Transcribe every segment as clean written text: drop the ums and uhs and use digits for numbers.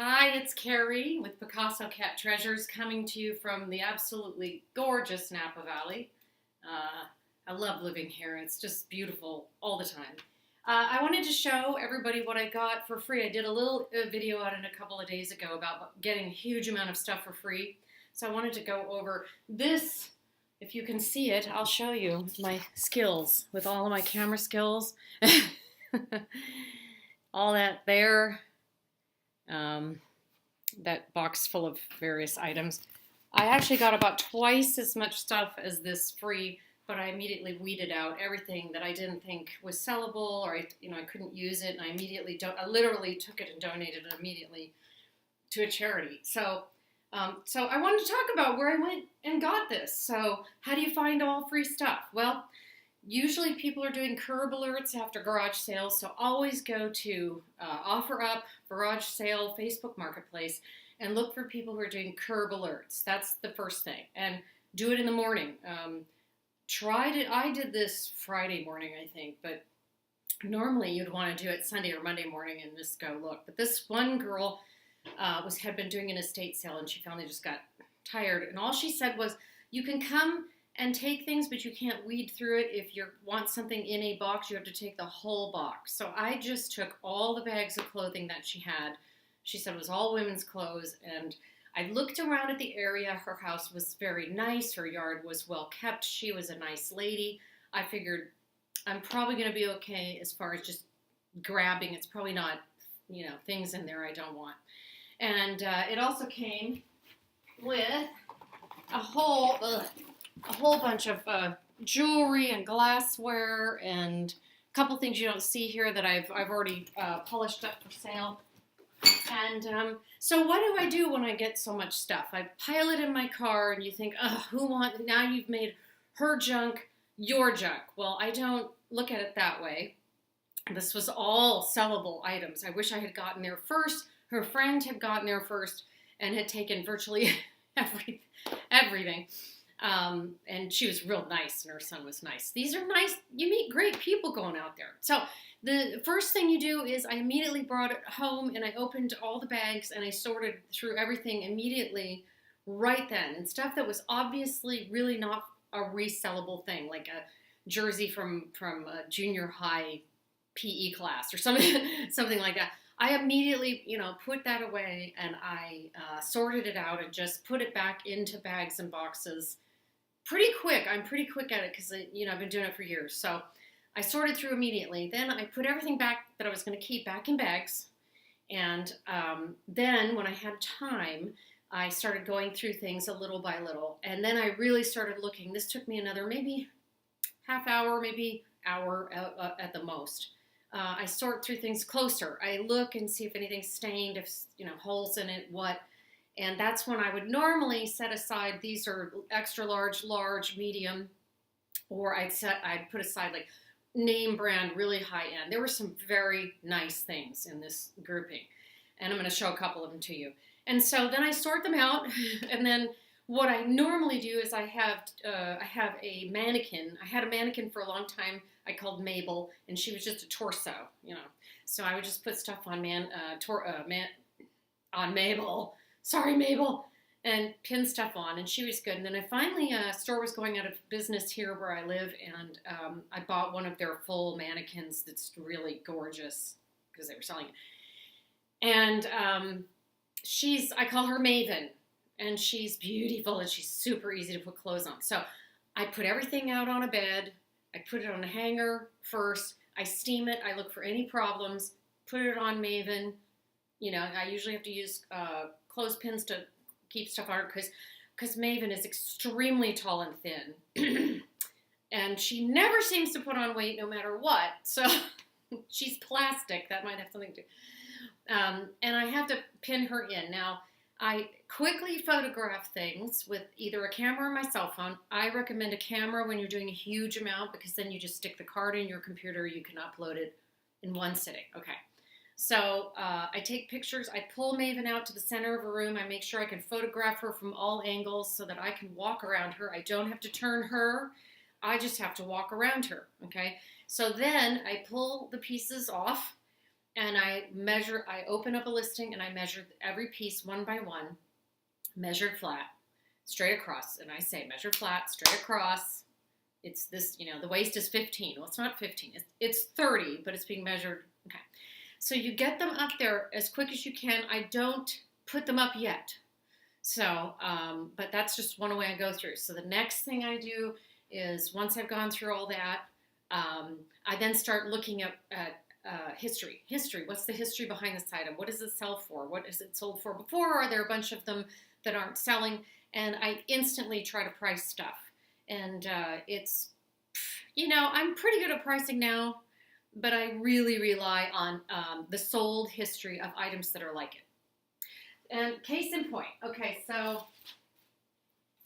Hi, it's Carrie with Picasso Cat Treasures coming to you from the absolutely gorgeous Napa Valley. I love living here. It's just beautiful all the time. I wanted to show everybody what I got for free. I did a little video on it a couple of days ago about getting a huge amount of stuff for free. So I wanted to go over this. If you can see it, I'll show you my skills with all of my camera skills. All that there. That box full of various items. I actually got about twice as much stuff as this free, but I immediately weeded out everything that I didn't think was sellable or I couldn't use it, and I literally took it and donated it immediately to a charity. So I wanted to talk about where I went and got this. So how do you find all free stuff? Well, usually people are doing curb alerts after garage sales, so always go to OfferUp, garage sale, Facebook Marketplace, and look for people who are doing curb alerts. That's the first thing. And do it in the morning. I did this Friday morning, I think, but normally you'd want to do it Sunday or Monday morning and just go look. But this one girl had been doing an estate sale, and she finally just got tired. And all she said was, you can come and take things, but you can't weed through it. If you want something in a box, you have to take the whole box. So I just took all the bags of clothing that she had. She said it was all women's clothes, and I looked around at the area. Her house was very nice. Her yard was well kept. She was a nice lady. I figured I'm probably going to be okay as far as just grabbing. It's probably not, things in there I don't want. And it also came with a whole bunch of jewelry and glassware and a couple things you don't see here that I've already polished up for sale. And so what do I do when I get so much stuff? I pile it in my car, and you think, now you've made her junk your junk. Well, I don't look at it that way. This was all sellable items. I wish I had gotten there first. Her friend had gotten there first and had taken virtually everything. And she was real nice, and her son was nice. These are nice. You meet great people going out there. So the first thing you do is I immediately brought it home, and I opened all the bags, and I sorted through everything immediately right then. And stuff that was obviously really not a resellable thing, like a jersey from a junior high PE class or something like that. I immediately, put that away, and I sorted it out and just put it back into bags and boxes pretty quick. I'm pretty quick at it because, I've been doing it for years. So I sorted through immediately. Then I put everything back that I was going to keep back in bags. And then when I had time, I started going through things a little by little. And then I really started looking. This took me another maybe half hour, maybe hour at the most. I sort through things closer. I look and see if anything's stained, if, holes in it, what. And that's when I would normally set aside, these are extra large, medium, or I'd put aside like name brand, really high end. There were some very nice things in this grouping, and I'm going to show a couple of them to you. And so then I sort them out, and then what I normally do is I have a mannequin. I had a mannequin for a long time. I called Mabel, and she was just a torso, So I would just put stuff on on Mabel. Sorry, Mabel, and pin stuff on, and she was good. And then I finally, a store was going out of business here where I live, and I bought one of their full mannequins that's really gorgeous because they were selling it. And I call her Maven, and she's beautiful, and she's super easy to put clothes on. So I put everything out on a bed. I put it on a hanger first. I steam it. I look for any problems. Put it on Maven. I usually have to use clothespins to keep stuff on her because Maven is extremely tall and thin. And she never seems to put on weight no matter what. So she's plastic. That might have something to do. And I have to pin her in. Now, I quickly photograph things with either a camera or my cell phone. I recommend a camera when you're doing a huge amount because then you just stick the card in your computer. You can upload it in one sitting. Okay. So I take pictures. I pull Maven out to the center of a room. I make sure I can photograph her from all angles so that I can walk around her. I don't have to turn her. I just have to walk around her. Okay. So then I pull the pieces off and I open up a listing and I measure every piece one by one, measured flat, straight across. And I say, measured flat, straight across. It's this, the waist is 15. Well, it's not 15. It's 30, but it's being measured. Okay. So you get them up there as quick as you can. I don't put them up yet. So, but that's just one way I go through. So the next thing I do is once I've gone through all that, I then start looking at history. What's the history behind this item? What does it sell for? What is it sold for before? Are there a bunch of them that aren't selling? And I instantly try to price stuff. And it's, I'm pretty good at pricing now, but I really rely on the sold history of items that are like it. And case in point. Okay, so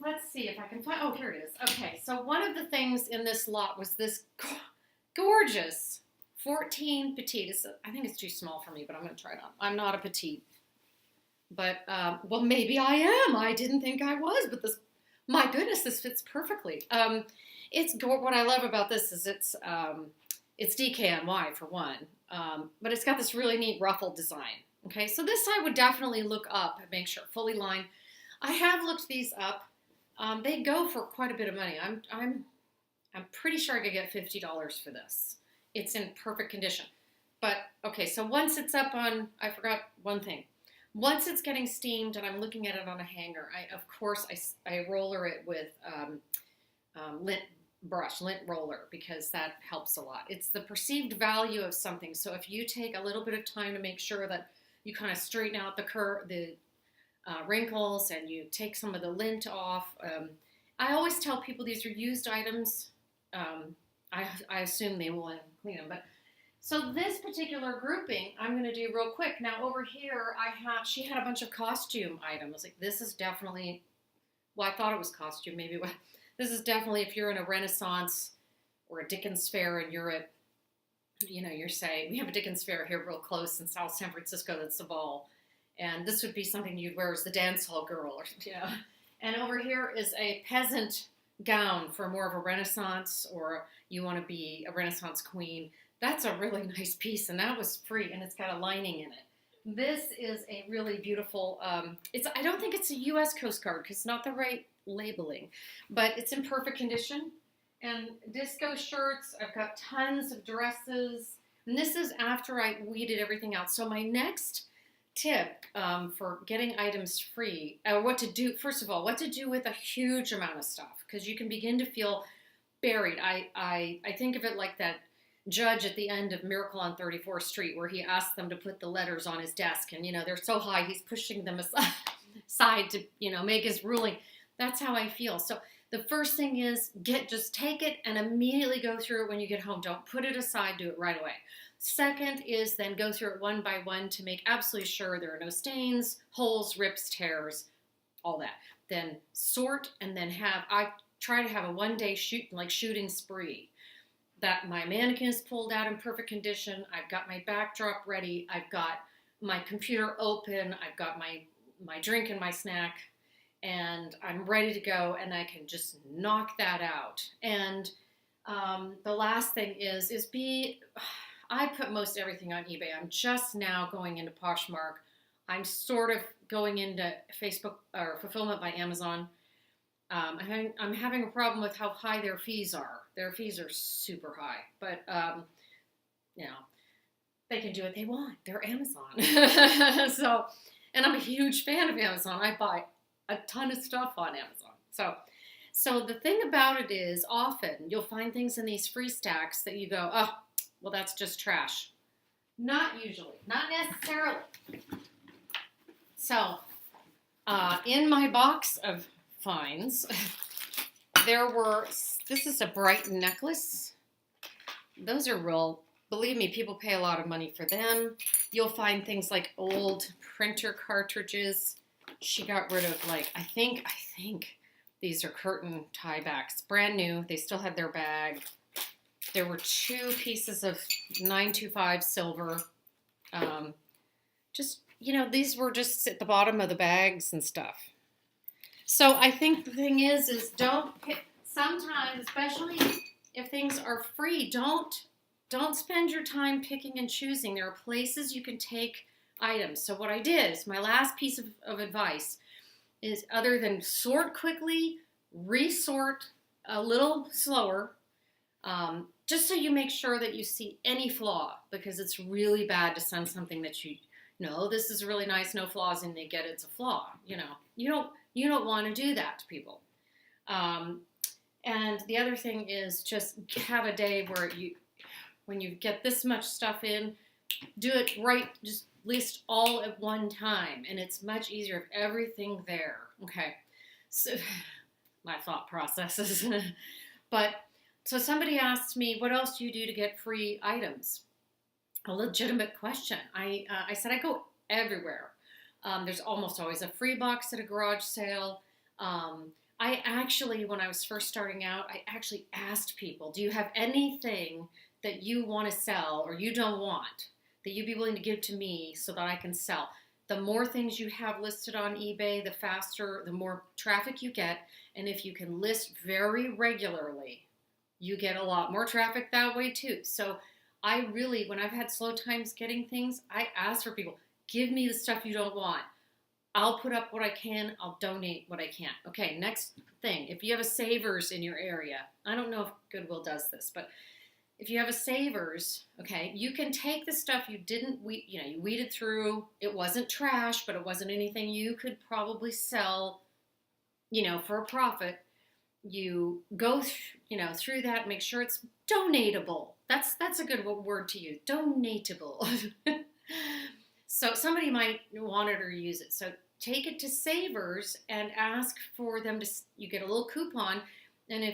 let's see if I can find, here it is. Okay, so one of the things in this lot was this gorgeous 14 petite. I think it's too small for me, but I'm going to try it on. I'm not a petite. But, well, maybe I am. I didn't think I was, but my goodness, this fits perfectly. What I love about this is it's DKNY for one, but it's got this really neat ruffled design. Okay, so this I would definitely look up and make sure fully lined. I have looked these up. They go for quite a bit of money. I'm pretty sure I could get $50 for this. It's in perfect condition. But okay, so once it's up on, I forgot one thing. Once it's getting steamed and I'm looking at it on a hanger, I roller it with lint roller, because that helps a lot. It's the perceived value of something. So if you take a little bit of time to make sure that you kind of straighten out the wrinkles and you take some of the lint off. I always tell people these are used items. I assume they will clean them, but so this particular grouping, I'm going to do real quick. Now over here, she had a bunch of costume items. Like this is definitely, well, I thought it was costume, maybe. This is definitely if you're in a Renaissance or a Dickens fair and you're at, you're saying, we have a Dickens fair here real close in South San Francisco that's a ball. And this would be something you'd wear as the dance hall girl, or. And over here is a peasant gown for more of a Renaissance, or you want to be a Renaissance queen. That's a really nice piece, and that was free, and it's got a lining in it. This is a really beautiful, I don't think it's a U.S. Coast Guard, because it's not the right labeling, but it's in perfect condition. And disco shirts, I've got tons of dresses, and this is after I weeded everything out. So my next tip for getting items free, what to do with a huge amount of stuff, because you can begin to feel buried. I think of it like that judge at the end of Miracle on 34th Street, where he asked them to put the letters on his desk, and they're so high he's pushing them aside to make his ruling. That's how I feel. So the first thing is just take it and immediately go through it when you get home. Don't put it aside, do it right away. Second is then go through it one by one to make absolutely sure there are no stains, holes, rips, tears, all that. Then sort, and then I try to have a one-day shooting spree. That my mannequin is pulled out in perfect condition. I've got my backdrop ready. I've got my computer open. I've got my drink and my snack, and I'm ready to go, and I can just knock that out. And the last thing is I put most everything on eBay. I'm just now going into Poshmark. I'm sort of going into Facebook or Fulfillment by Amazon. I'm having a problem with how high their fees are. Their fees are super high, but they can do what they want. They're Amazon. So, and I'm a huge fan of Amazon. I buy a ton of stuff on Amazon. So the thing about it is, often you'll find things in these free stacks that you go, oh, well, that's just trash. Not usually, not necessarily. So, in my box of finds, this is a bright necklace. Those are real, believe me, people pay a lot of money for them. You'll find things like old printer cartridges. She got rid of I think these are curtain tiebacks, brand new. They still had their bag. There were 2 pieces of 925 silver. These were just at the bottom of the bags and stuff. So I think the thing is don't pick, sometimes, especially if things are free, don't don't spend your time picking and choosing. There are places you can take items. So what I did is my last piece of advice is, other than sort quickly, resort a little slower, just so you make sure that you see any flaw, because it's really bad to send something that you know, this is really nice, no flaws, and they get it's a flaw. You know, you don't want to do that to people. And the other thing is, just have a day where when you get this much stuff in, do it right. Just list all at one time, and it's much easier if everything there. Okay, so my thought processes. But so somebody asked me, what else do you do to get free items? A legitimate question. I said I go everywhere. There's almost always a free box at a garage sale. I actually, when I was first starting out, I actually asked people, do you have anything that you want to sell or you don't want that you'd be willing to give to me so that I can sell? The more things you have listed on eBay, the faster, the more traffic you get. And if you can list very regularly, you get a lot more traffic that way too. So I really, when I've had slow times getting things, I ask for people, give me the stuff you don't want. I'll put up what I can. I'll donate what I can. Okay, next thing. If you have a Savers in your area, I don't know if Goodwill does this, but if you have a Savers, okay, you can take the stuff you didn't, you weeded through. It wasn't trash, but it wasn't anything you could probably sell, for a profit. You go, through that, make sure it's donatable. That's a good word to use, donatable. So somebody might want it or use it. So take it to Savers and ask for them to, you get a little coupon. And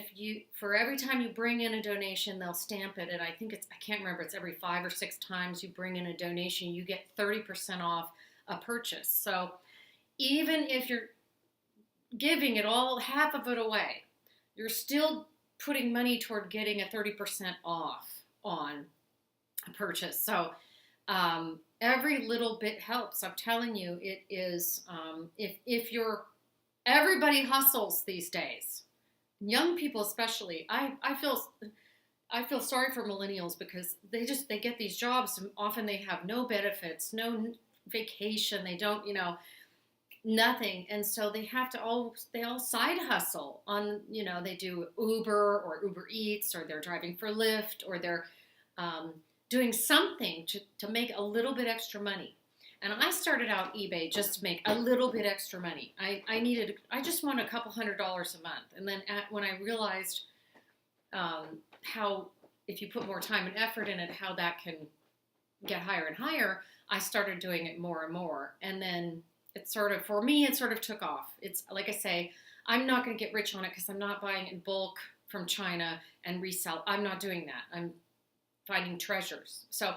for every time you bring in a donation, they'll stamp it. And I think I can't remember, it's every 5 or 6 times you bring in a donation, you get 30% off a purchase. So even if you're giving it all, half of it away, you're still putting money toward getting a 30% off on a purchase. So every little bit helps. I'm telling you, it is, everybody hustles these days. Young people especially. I feel sorry for millennials, because they get these jobs and often they have no benefits, no vacation, they don't, nothing. And so they have to all side hustle on, they do Uber or Uber Eats, or they're driving for Lyft, or they're doing something to make a little bit extra money. And I started out eBay just to make a little bit extra money. I just want a couple $100 a month. And then when I realized how, if you put more time and effort in it, how that can get higher and higher, I started doing it more and more. And then for me, it sort of took off. It's like I say, I'm not going to get rich on it, because I'm not buying in bulk from China and resell. I'm not doing that. I'm finding treasures. So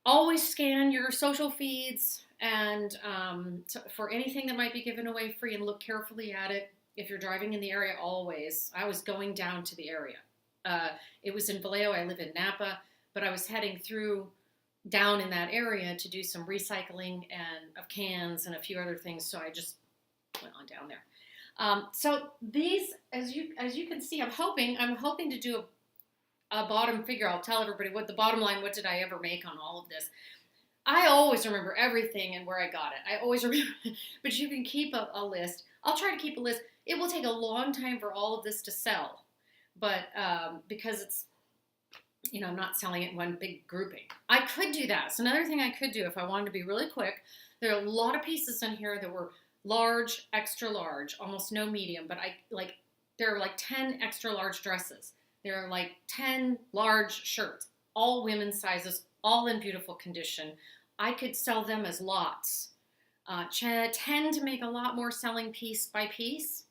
always scan your social feeds and for anything that might be given away free, and look carefully at it. If you're driving in the area, always. I was going down to the area. It was in Vallejo. I live in Napa, but I was heading down in that area to do some recycling of cans and a few other things. So I just went on down there. So these, as you can see, I'm hoping to do a bottom figure. I'll tell everybody what the bottom line, what did I ever make on all of this. I always remember everything and where I got it. I always remember, but you can keep a list. I'll try to keep a list. It will take a long time for all of this to sell, but because it's, I'm not selling it in one big grouping. I could do that. It's another thing I could do if I wanted to be really quick. There are a lot of pieces in here that were large, extra large, almost no medium, but there are like 10 extra large dresses. There are like 10 large shirts, all women's sizes, all in beautiful condition. I could sell them as lots. Tend to make a lot more selling piece by piece.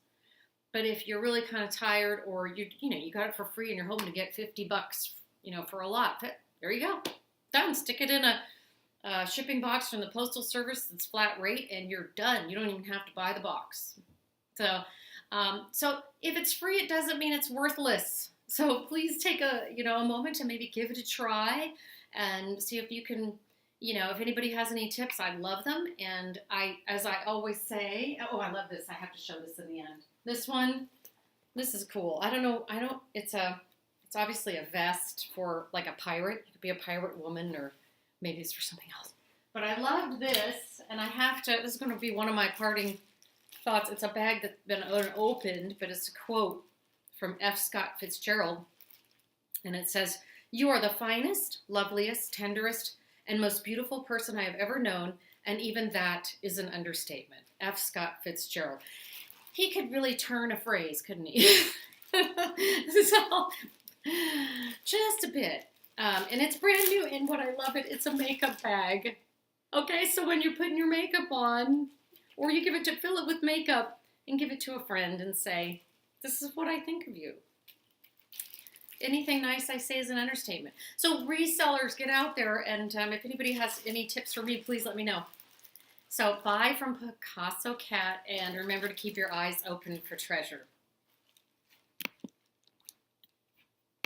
But if you're really kind of tired, or you got it for free and you're hoping to get $50, for a lot, there you go. Done. Stick it in a shipping box from the postal service that's flat rate, and you're done. You don't even have to buy the box. So if it's free, it doesn't mean it's worthless. So please take a moment to maybe give it a try and see if you can, if anybody has any tips, I'd love them. And as I always say, I love this. I have to show this in the end. This one, this is cool. It's a It's obviously a vest for like a pirate. It could be a pirate woman, or maybe it's for something else. But I loved this, and I have to, this is going to be one of my parting thoughts. It's a bag that's been unopened, but it's a quote from F. Scott Fitzgerald. And it says, "You are the finest, loveliest, tenderest, and most beautiful person I have ever known, and even that is an understatement." F. Scott Fitzgerald. He could really turn a phrase, couldn't he? So, just a bit. And it's brand new, and what I love it's a makeup bag. Okay, so when you're putting your makeup on, or you give it to, fill it with makeup and give it to a friend and say, "This is what I think of you." Anything nice I say is an understatement. So resellers, get out there, and if anybody has any tips for me, please let me know. So bye from Picasso Cat, and remember to keep your eyes open for treasure.